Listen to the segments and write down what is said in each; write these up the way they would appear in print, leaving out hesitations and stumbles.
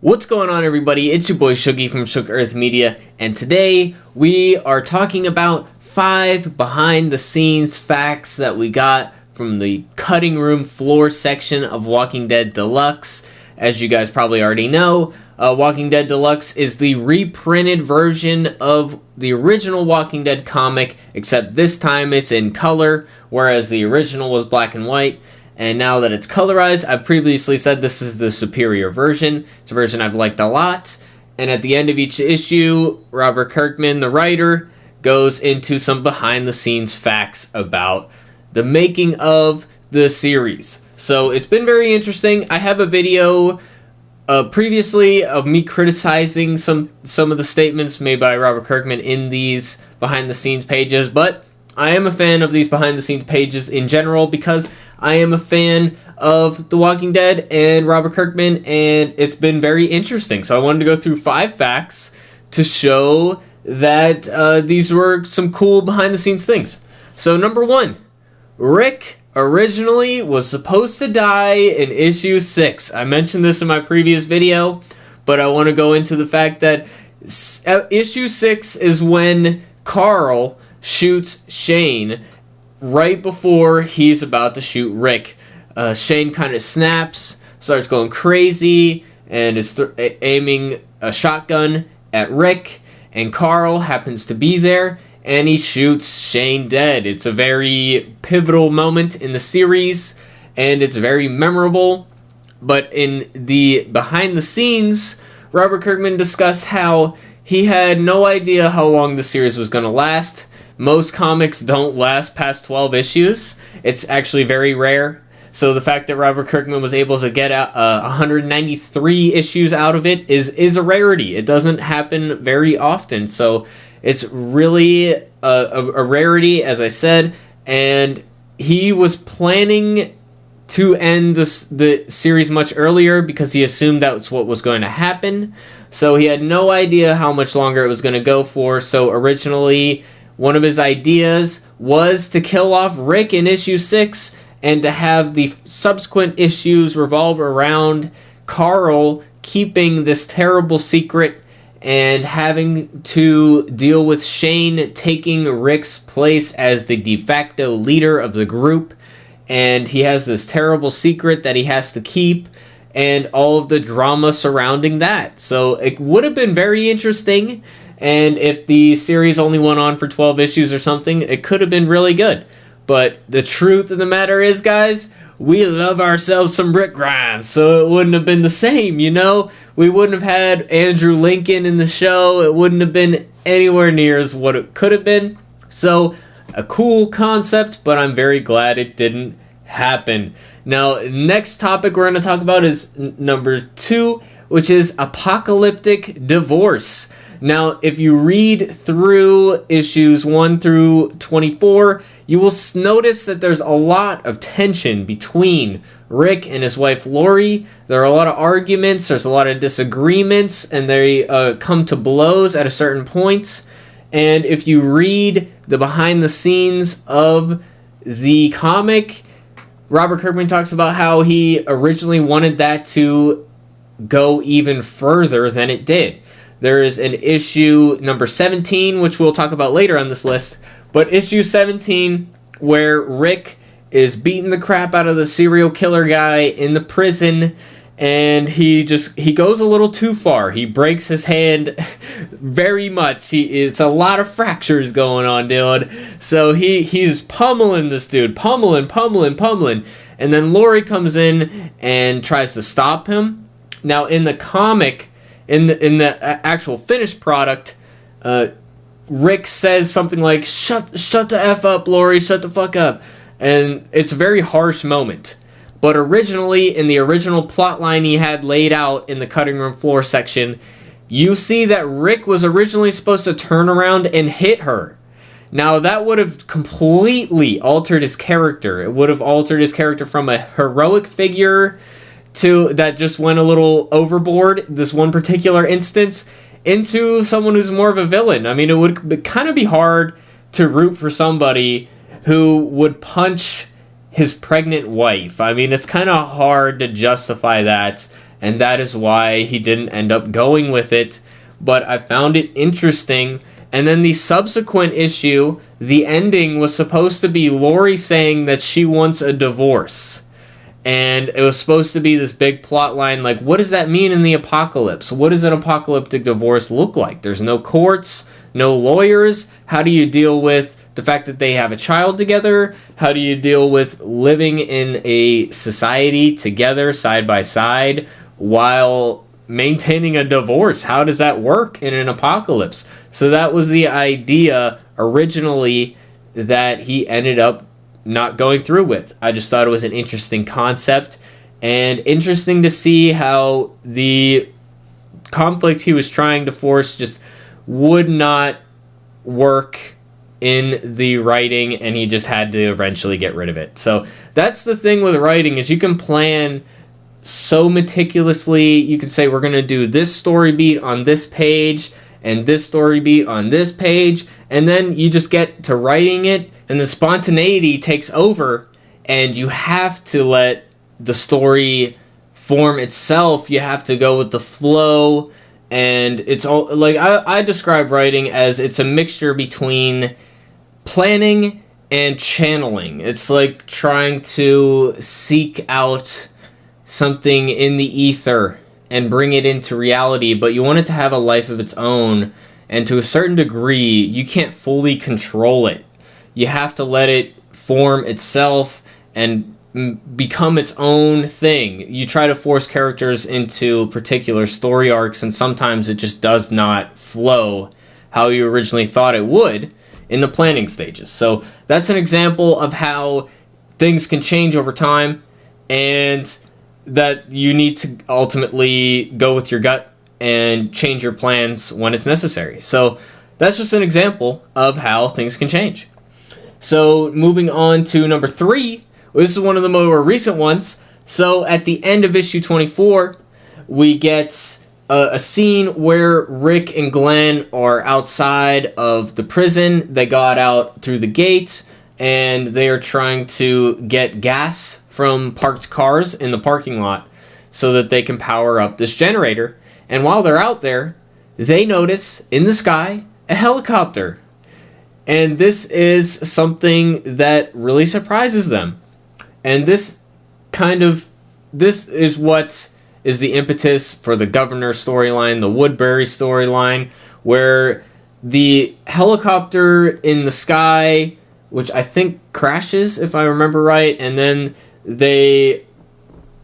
What's going on, everybody? It's your boy Shooky from Shook Earth Media, and today we are talking about 5 behind-the-scenes facts that we got from the cutting room floor section of Walking Dead Deluxe. As you guys probably already know, Walking Dead Deluxe is the reprinted version of the original Walking Dead comic, except this time it's in color, whereas the original was black and white. And now that it's colorized, I've previously said this is the superior version. It's a version I've liked a lot. And at the end of each issue, Robert Kirkman, the writer, goes into some behind-the-scenes facts about the making of the series. So it's been very interesting. I have a video previously of me criticizing some of the statements made by Robert Kirkman in these behind-the-scenes pages, but I am a fan of these behind-the-scenes pages in general because I am a fan of The Walking Dead and Robert Kirkman, and it's been very interesting. So I wanted to go through 5 facts to show that these were some cool behind-the-scenes things. So number 1, Rick originally was supposed to die in issue 6. I mentioned this in my previous video, but I want to go into the fact that issue 6 is when Carl shoots Shane right before he's about to shoot Rick. Shane kind of snaps, starts going crazy, and is aiming a shotgun at Rick, and Carl happens to be there, and he shoots Shane dead. It's a very pivotal moment in the series, and it's very memorable. But in the behind the scenes, Robert Kirkman discussed how he had no idea how long the series was going to last. Most comics don't last past 12 issues. It's actually very rare. So the fact that Robert Kirkman was able to get 193 issues out of it is a rarity. It doesn't happen very often. So it's really a rarity, as I said. And he was planning to end the series much earlier because he assumed that's what was going to happen. So he had no idea how much longer it was going to go for. So originally, one of his ideas was to kill off Rick in issue 6 and to have the subsequent issues revolve around Carl keeping this terrible secret and having to deal with Shane taking Rick's place as the de facto leader of the group. And he has this terrible secret that he has to keep and all of the drama surrounding that. So it would have been very interesting. And if the series only went on for 12 issues or something, it could have been really good. But the truth of the matter is, guys, we love ourselves some Rick Grimes, so it wouldn't have been the same, you know? We wouldn't have had Andrew Lincoln in the show. It wouldn't have been anywhere near as what it could have been. So, a cool concept, but I'm very glad it didn't happen. Now, next topic we're going to talk about is number 2, which is Apocalyptic Divorce. Now, if you read through issues 1 through 24, you will notice that there's a lot of tension between Rick and his wife Lori. There are a lot of arguments, there's a lot of disagreements, and they come to blows at a certain point. And if you read the behind the scenes of the comic, Robert Kirkman talks about how he originally wanted that to go even further than it did. There is an issue number 17, which we'll talk about later on this list, but issue 17 where Rick is beating the crap out of the serial killer guy in the prison, and he goes a little too far. He breaks his hand very much. It's a lot of fractures going on, dude. So he's pummeling this dude, pummeling, and then Lori comes in and tries to stop him. Now in the comic, in the actual finished product, Rick says something like, shut the F up, Lori, shut the fuck up. And it's a very harsh moment. But originally, in the original plot line he had laid out in the cutting room floor section, you see that Rick was originally supposed to turn around and hit her. Now, that would have completely altered his character. It would have altered his character from a heroic figure that just went a little overboard, this one particular instance, into someone who's more of a villain. I mean, it would kind of be hard to root for somebody who would punch his pregnant wife. I mean, it's kind of hard to justify that and that is why he didn't end up going with it. But I found it interesting. And then the subsequent issue, the ending was supposed to be Lori saying that she wants a divorce. And it was supposed to be this big plot line, like, what does that mean in the apocalypse? What does an apocalyptic divorce look like? There's no courts, no lawyers. How do you deal with the fact that they have a child together? How do you deal with living in a society together, side by side, while maintaining a divorce? How does that work in an apocalypse? So that was the idea originally that he ended up not going through with. I just thought it was an interesting concept, and interesting to see how the conflict he was trying to force just would not work in the writing, and he just had to eventually get rid of it. So that's the thing with writing, is you can plan so meticulously. You can say, we're going to do this story beat on this page and this story beat on this page, and then you just get to writing it, and the spontaneity takes over, and you have to let the story form itself. You have to go with the flow, and it's all like I describe writing as it's a mixture between planning and channeling. It's like trying to seek out something in the ether and bring it into reality, but you want it to have a life of its own, and to a certain degree, you can't fully control it. You have to let it form itself and become its own thing. You try to force characters into particular story arcs, and sometimes it just does not flow how you originally thought it would in the planning stages. So that's an example of how things can change over time, and that you need to ultimately go with your gut and change your plans when it's necessary. So that's just an example of how things can change. So moving on to number 3, this is one of the more recent ones. So at the end of issue 24, we get a scene where Rick and Glenn are outside of the prison. They got out through the gate, and they are trying to get gas from parked cars in the parking lot so that they can power up this generator. And while they're out there, they notice in the sky a helicopter. And this is something that really surprises them. And this is what is the impetus for the Governor storyline, the Woodbury storyline, where the helicopter in the sky, which I think crashes, if I remember right, and then they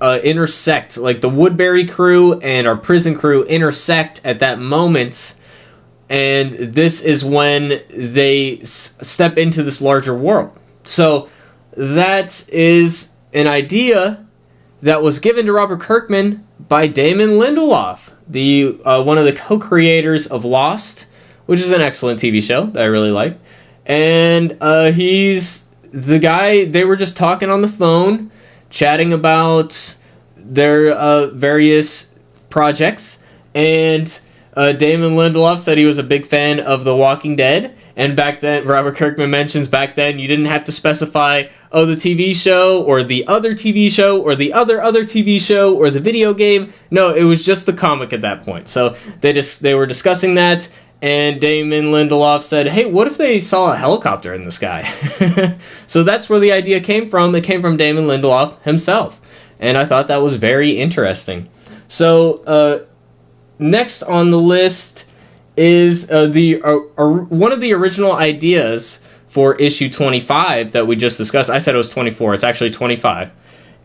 intersect, like the Woodbury crew and our prison crew intersect at that moment, and this is when they step into this larger world. So that is an idea that was given to Robert Kirkman by Damon Lindelof, the one of the co-creators of Lost, which is an excellent TV show that I really like. And he's the guy. They were just talking on the phone, chatting about their various projects, and Damon Lindelof said he was a big fan of The Walking Dead, and back then, Robert Kirkman mentions back then you didn't have to specify, oh, the TV show, or the other TV show, or the other TV show, or the video game. No, it was just the comic at that point. So they were discussing that, and Damon Lindelof said, hey, what if they saw a helicopter in the sky? So that's where the idea came from. It came from Damon Lindelof himself, and I thought that was very interesting. So next on the list is one of the original ideas for issue 25 that we just discussed. I said it was 24. It's actually 25.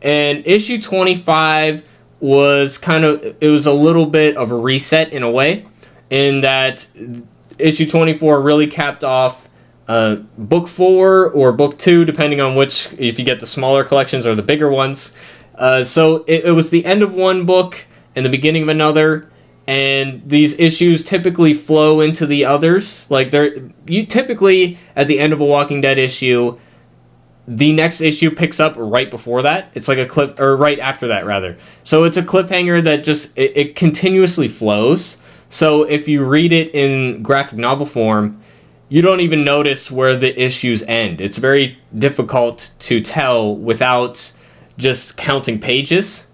And issue 25 was it was a little bit of a reset in a way, in that issue 24 really capped off book 4 or book 2, depending on which, if you get the smaller collections or the bigger ones. So it was the end of one book and the beginning of another, and these issues typically flow into the others. Like you typically at the end of a Walking Dead issue, the next issue picks up right before that. It's like a clip, or right after that rather. So it's a cliffhanger that just it continuously flows. So if you read it in graphic novel form, you don't even notice where the issues end. It's very difficult to tell without just counting pages.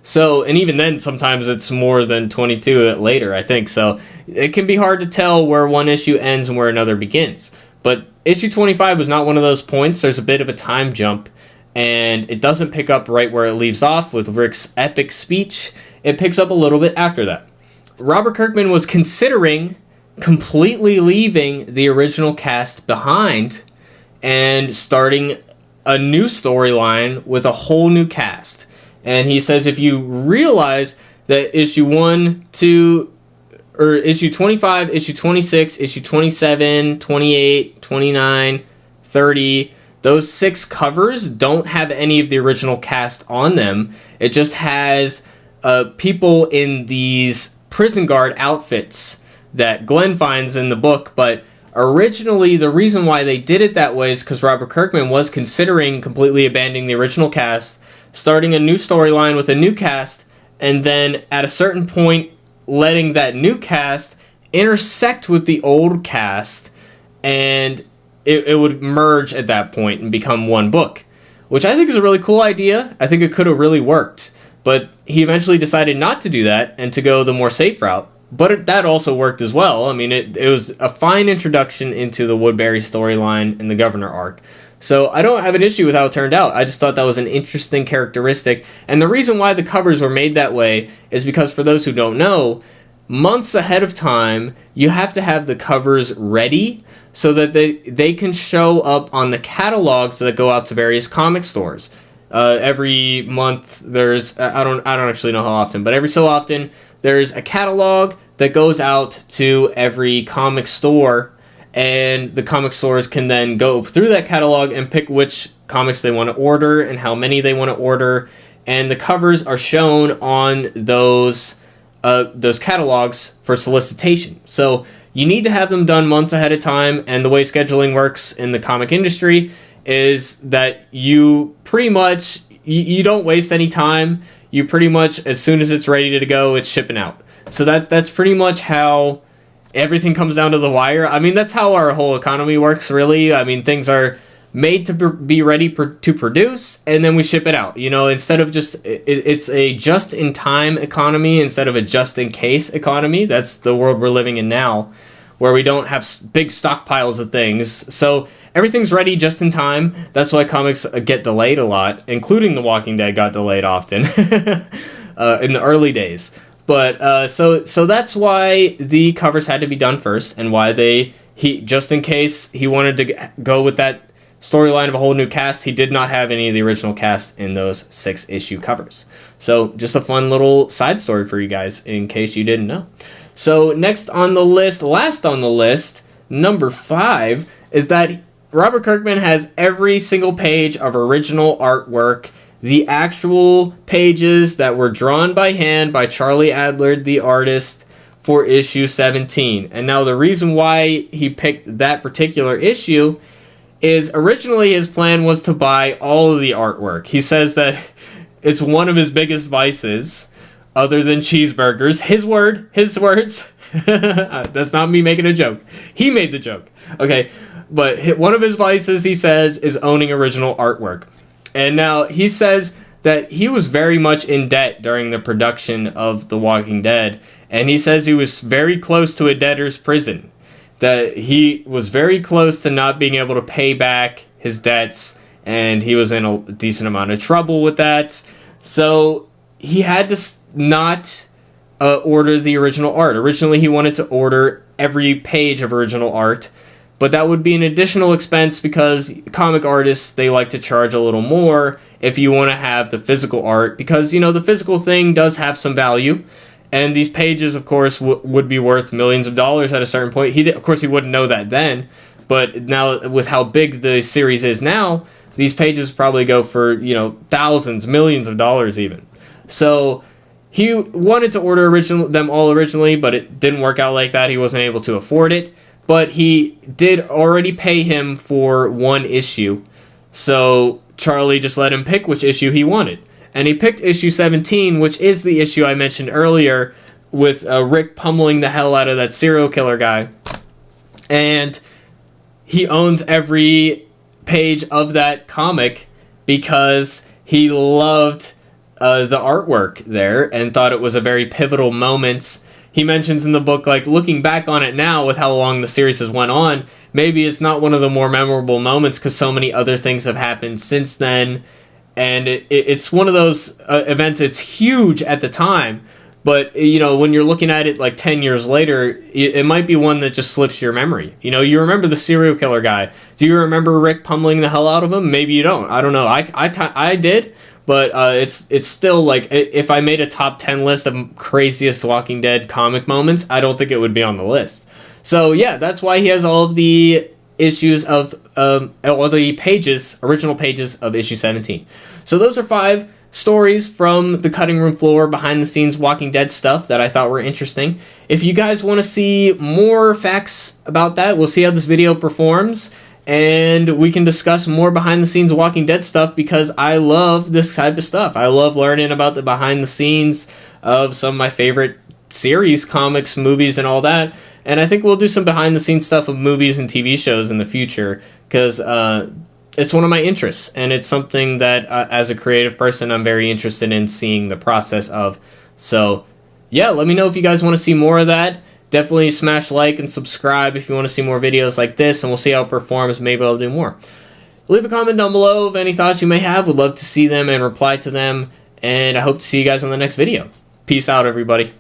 So, and even then, sometimes it's more than 22 later, I think. So, it can be hard to tell where one issue ends and where another begins. But issue 25 was not one of those points. There's a bit of a time jump, and it doesn't pick up right where it leaves off with Rick's epic speech. It picks up a little bit after that. Robert Kirkman was considering completely leaving the original cast behind and starting a new storyline with a whole new cast. And he says if you realize that issue 1, 2, or issue 25, issue 26, issue 27, 28, 29, 30, those 6 covers don't have any of the original cast on them. It just has people in these prison guard outfits that Glenn finds in the book, but originally the reason why they did it that way is because Robert Kirkman was considering completely abandoning the original cast, starting a new storyline with a new cast, and then at a certain point letting that new cast intersect with the old cast, and it would merge at that point and become one book, which I think is a really cool idea. I think it could have really worked, but he eventually decided not to do that and to go the more safe route. But that also worked as well. I mean, it was a fine introduction into the Woodbury storyline and the Governor arc. So I don't have an issue with how it turned out. I just thought that was an interesting characteristic. And the reason why the covers were made that way is because, for those who don't know, months ahead of time, you have to have the covers ready so that they can show up on the catalogs that go out to various comic stores. Every month, there's I don't actually know how often, but every so often there's a catalog that goes out to every comic store, and the comic stores can then go through that catalog and pick which comics they want to order and how many they want to order, and the covers are shown on those catalogs for solicitation. So you need to have them done months ahead of time, and the way scheduling works in the comic industry is that you pretty much you don't waste any time. You pretty much, as soon as it's ready to go, it's shipping out. So that's pretty much how everything comes down to the wire. I mean, that's how our whole economy works, really. I mean, things are made to be ready to produce, and then we ship it out. You know, instead of it's a just-in-time economy instead of a just-in-case economy. That's the world we're living in now, where we don't have big stockpiles of things. So everything's ready just in time. That's why comics get delayed a lot, including The Walking Dead got delayed often in the early days. But so that's why the covers had to be done first, and why he just in case he wanted to go with that storyline of a whole new cast, he did not have any of the original cast in those 6-issue covers. So just a fun little side story for you guys in case you didn't know. So next on the list, last on the list, number 5, is that Robert Kirkman has every single page of original artwork, the actual pages that were drawn by hand by Charlie Adler, the artist, for issue 17. And now the reason why he picked that particular issue is originally his plan was to buy all of the artwork. He says that it's one of his biggest vices, other than cheeseburgers. His words. That's not me making a joke. He made the joke. Okay, but one of his vices, he says, is owning original artwork. And now he says that he was very much in debt during the production of The Walking Dead, and he says he was very close to a debtor's prison. That he was very close to not being able to pay back his debts, and he was in a decent amount of trouble with that. So he had to not order the original art. Originally, he wanted to order every page of original art, but that would be an additional expense because comic artists, they like to charge a little more if you want to have the physical art, because, you know, the physical thing does have some value. And these pages, of course, would be worth millions of dollars at a certain point. Of course, he wouldn't know that then. But now, with how big the series is now, these pages probably go for, you know, thousands, millions of dollars even. So he wanted to order them all originally, but it didn't work out like that. He wasn't able to afford it. But he did already pay him for one issue. So Charlie just let him pick which issue he wanted. And he picked issue 17, which is the issue I mentioned earlier, with Rick pummeling the hell out of that serial killer guy. And he owns every page of that comic because he loved the artwork there and thought it was a very pivotal moment. He mentions in the book, like, looking back on it now with how long the series has went on, maybe it's not one of the more memorable moments because so many other things have happened since then. And it's one of those events, it's huge at the time, but, you know, when you're looking at it like 10 years later, it might be one that just slips your memory. You know, you remember the serial killer guy. Do you remember Rick pummeling the hell out of him? Maybe you don't. I don't know. I did. But it's still, like, if I made a top 10 list of craziest Walking Dead comic moments, I don't think it would be on the list. So, yeah, that's why he has all of the issues of, all the pages, original pages of issue 17. So those are 5 stories from the cutting room floor, behind the scenes Walking Dead stuff that I thought were interesting. If you guys want to see more facts about that, we'll see how this video performs. And we can discuss more behind the scenes Walking Dead stuff because I love this type of stuff. I love learning about the behind the scenes of some of my favorite series, comics, movies, and all that. And I think we'll do some behind the scenes stuff of movies and TV shows in the future because it's one of my interests. And it's something that as a creative person, I'm very interested in seeing the process of. So yeah, let me know if you guys want to see more of that. Definitely smash like and subscribe if you want to see more videos like this, and we'll see how it performs. Maybe I'll do more. Leave a comment down below of any thoughts you may have. Would love to see them and reply to them, and I hope to see you guys on the next video. Peace out, everybody.